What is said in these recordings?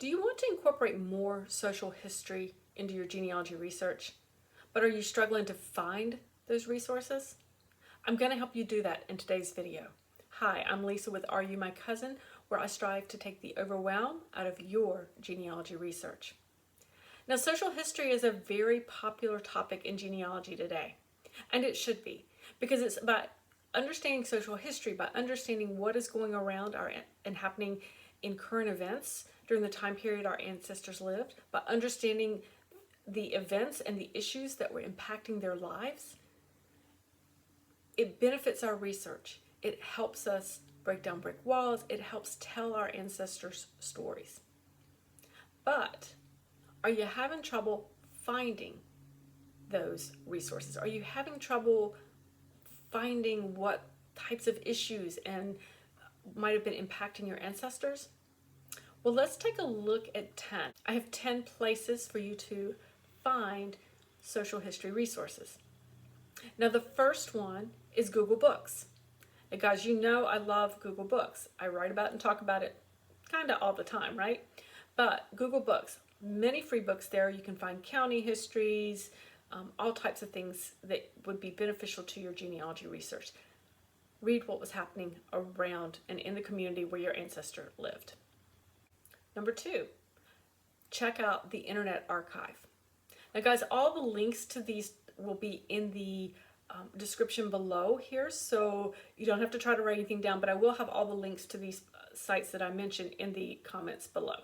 Do you want to incorporate more social history into your genealogy research, but are you struggling to find those resources? I'm going to help you do that in today's video. Hi, I'm Lisa with Are You My Cousin, where I strive to take the overwhelm out of your genealogy research. Now, social history is a very popular topic in genealogy today, and it should be, because it's about understanding social history, by understanding what is going around and happening in current events during the time period our ancestors lived, by understanding the events and the issues that were impacting their lives. It benefits our research. It helps us break down brick walls. It helps tell our ancestors' stories. But are you having trouble finding those resources? Are you having trouble finding what types of issues and might have been impacting your ancestors? Well, let's take a look at 10. I have 10 places for you to find social history resources. Now, the first one is Google Books. And guys, you know I love Google Books. I write about it and talk about it kind of all the time, right? But Google Books, many free books there. You can find county histories, all types of things that would be beneficial to your genealogy research. Read what was happening around and in the community where your ancestor lived. Number 2, check out the Internet Archive. Now guys, all the links to these will be in the description below here, so you don't have to try to write anything down, but I will have all the links to these sites that I mentioned in the comments below.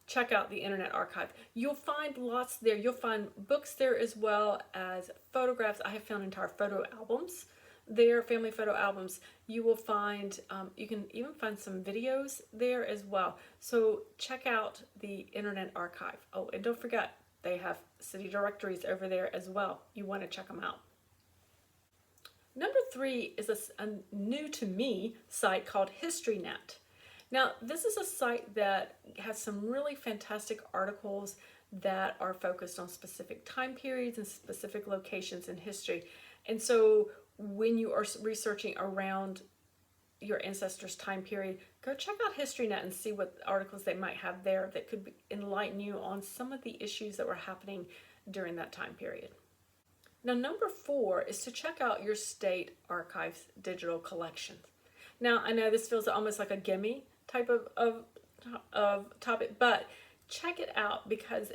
Check out the Internet Archive. You'll find lots there. You'll find books there as well as photographs. I have found entire photo albums there, family photo albums. You will find, you can even find some videos there as well. So check out the Internet Archive. Oh, and don't forget, they have city directories over there as well. You want to check them out. Number 3 is a new to me site called Historynet. Now, this is a site that has some really fantastic articles that are focused on specific time periods and specific locations in history. And so when you are researching around your ancestors' time period, go check out Historynet and see what articles they might have there that could enlighten you on some of the issues that were happening during that time period. Now, number 4 is to check out your state archives digital collections. Now, I know this feels almost like a gimme type of topic, but check it out because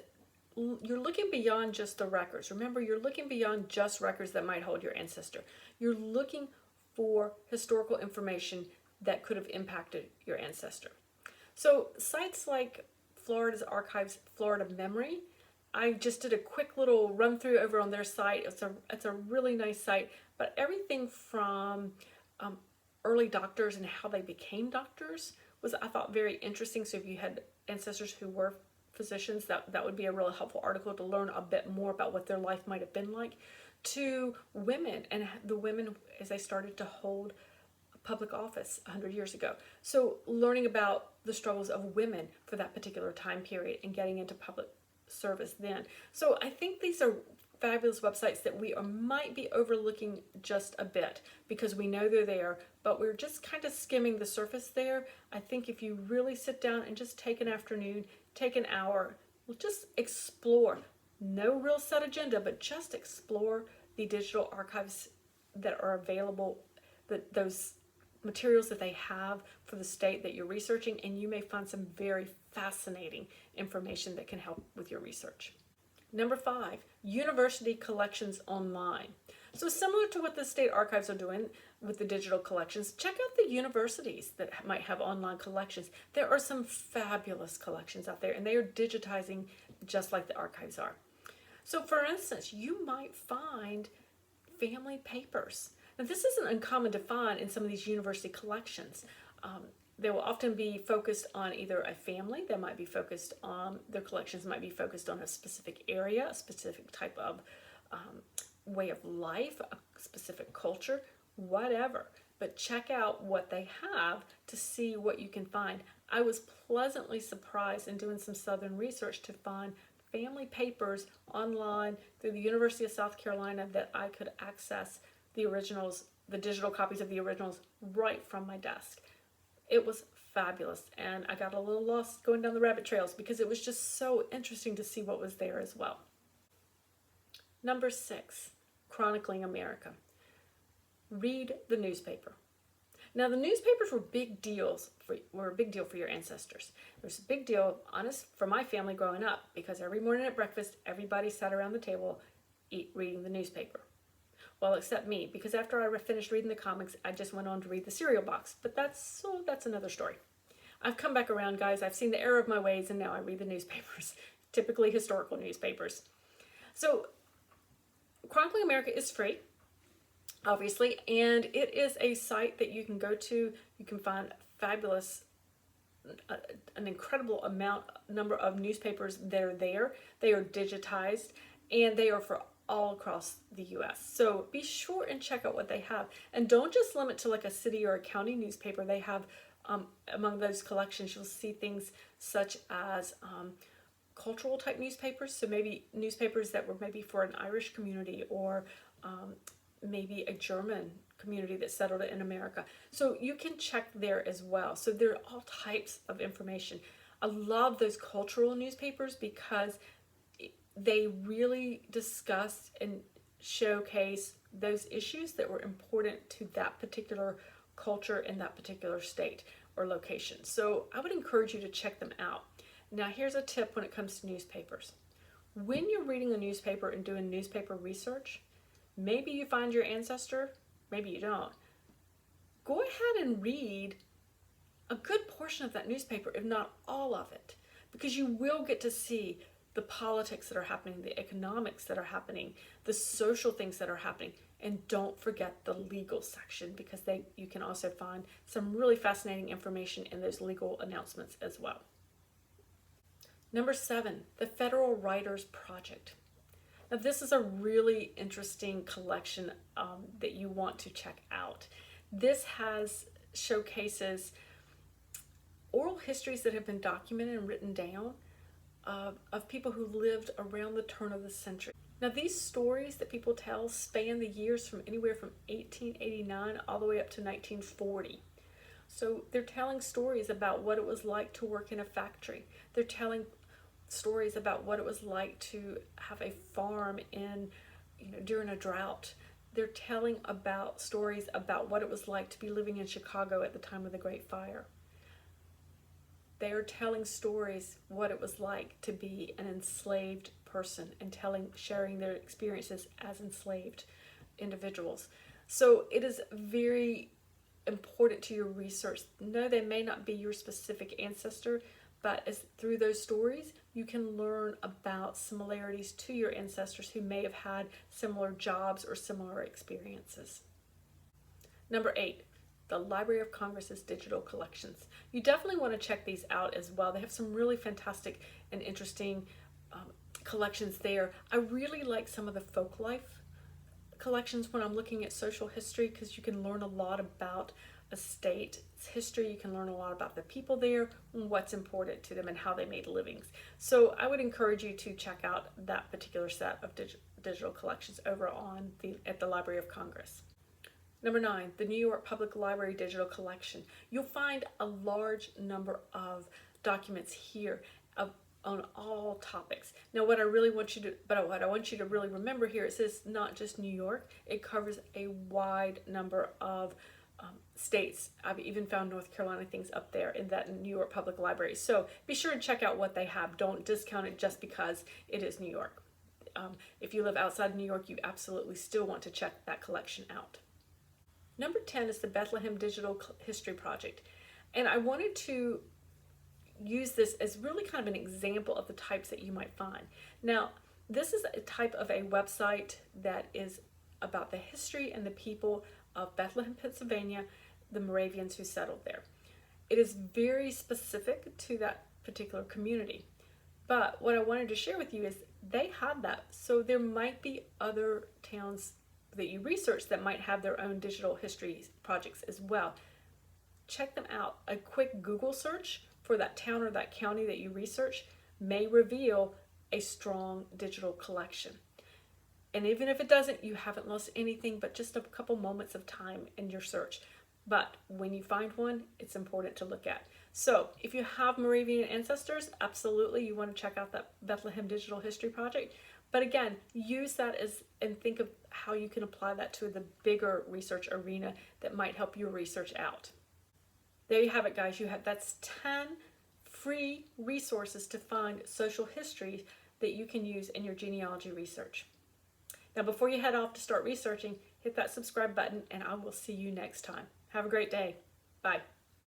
you're looking beyond just the records. Remember, you're looking beyond just records that might hold your ancestor. You're looking for historical information that could have impacted your ancestor. So sites like Florida's Archives, Florida Memory, I just did a quick little run through over on their site. It's a really nice site, but everything from early doctors and how they became doctors was, I thought, very interesting. So if you had ancestors who were physicians, that would be a really helpful article to learn a bit more about what their life might have been like, to women and the women as they started to hold public office 100 years ago. So learning about the struggles of women for that particular time period and getting into public service then. So I think these are fabulous websites that we might be overlooking just a bit because we know they're there, but we're just kind of skimming the surface there. I think if you really sit down and just take an afternoon, take an hour, just explore. No real set agenda, but just explore the digital archives that are available, those materials that they have for the state that you're researching, and you may find some very fascinating information that can help with your research. Number 5, university collections online. So similar to what the state archives are doing with the digital collections, check out the universities that might have online collections. There are some fabulous collections out there, and they are digitizing just like the archives are. So for instance, you might find family papers. Now this isn't uncommon to find in some of these university collections. They will often be focused on either a family, they might be focused on, their collections might be focused on a specific area, a specific type of way of life, a specific culture, whatever. But check out what they have to see what you can find. I was pleasantly surprised in doing some Southern research to find family papers online through the University of South Carolina that I could access the originals, the digital copies of the originals right from my desk. It was fabulous. And I got a little lost going down the rabbit trails because it was just so interesting to see what was there as well. Number 6, chronicling America. Read the newspaper. Now, the newspapers were a big deal for your ancestors. It was a big deal, honest, for my family growing up, because every morning at breakfast, everybody sat around the table reading the newspaper. Well, except me, because after I finished reading the comics, I just went on to read the cereal box. But that's another story. I've come back around, guys. I've seen the error of my ways, and now I read the newspapers, typically historical newspapers. So, Chronicling America is free, obviously, and it is a site that you can go to. You can find fabulous, an incredible number of newspapers that are there. They are digitized, and they are for all across the U.S. So be sure and check out what they have, and don't just limit to like a city or a county newspaper. They have among those collections, you'll see things such as cultural type newspapers. So maybe newspapers that were maybe for an Irish community, or maybe a German community that settled in America. So you can check there as well. So there are all types of information. I love those cultural newspapers because they really discuss and showcase those issues that were important to that particular culture in that particular state or location. So I would encourage you to check them out. Now, here's a tip when it comes to newspapers. When you're reading a newspaper and doing newspaper research, maybe you find your ancestor, maybe you don't. Go ahead and read a good portion of that newspaper, if not all of it, because you will get to see the politics that are happening, the economics that are happening, the social things that are happening. And don't forget the legal section, because you can also find some really fascinating information in those legal announcements as well. Number 7, the Federal Writers Project. Now, this is a really interesting collection that you want to check out. This showcases oral histories that have been documented and written down of people who lived around the turn of the century. Now, these stories that people tell span the years from anywhere from 1889 all the way up to 1940. So they're telling stories about what it was like to work in a factory. They're telling stories about what it was like to have a farm during a drought. They're telling about stories about what it was like to be living in Chicago at the time of the Great Fire. They are telling stories what it was like to be an enslaved person and sharing their experiences as enslaved individuals. So it is very important to your research. No, they may not be your specific ancestor, but through those stories, you can learn about similarities to your ancestors who may have had similar jobs or similar experiences. Number 8, the Library of Congress's digital collections. You definitely want to check these out as well. They have some really fantastic and interesting collections there. I really like some of the folk life collections when I'm looking at social history, because you can learn a lot about a state's history. You can learn a lot about the people there, what's important to them, and how they made livings. So I would encourage you to check out that particular set of digital collections over at the Library of Congress. Number 9, the New York Public Library Digital Collection. You'll find a large number of documents here on all topics. Now, what I want you to really remember here is this: not just New York. It covers a wide number of states. I've even found North Carolina things up there in that New York Public Library. So be sure and check out what they have. Don't discount it just because it is New York. If you live outside New York, you absolutely still want to check that collection out. Number 10 is the Bethlehem Digital History Project. And I wanted to use this as really kind of an example of the types that you might find. Now, this is a type of a website that is about the history and the people of Bethlehem, Pennsylvania, the Moravians who settled there. It is very specific to that particular community. But what I wanted to share with you is they have that. So there might be other towns that you research that might have their own digital history projects as well. Check them out. A quick Google search for that town or that county that you research may reveal a strong digital collection. And even if it doesn't, you haven't lost anything but just a couple moments of time in your search. But when you find one, it's important to look at. So if you have Moravian ancestors, absolutely you want to check out that Bethlehem Digital History Project. But again, use that as, and think of how you can apply that to the bigger research arena that might help your research out. There you have it, guys. That's 10 free resources to find social history that you can use in your genealogy research. Now, before you head off to start researching, hit that subscribe button, and I will see you next time. Have a great day. Bye.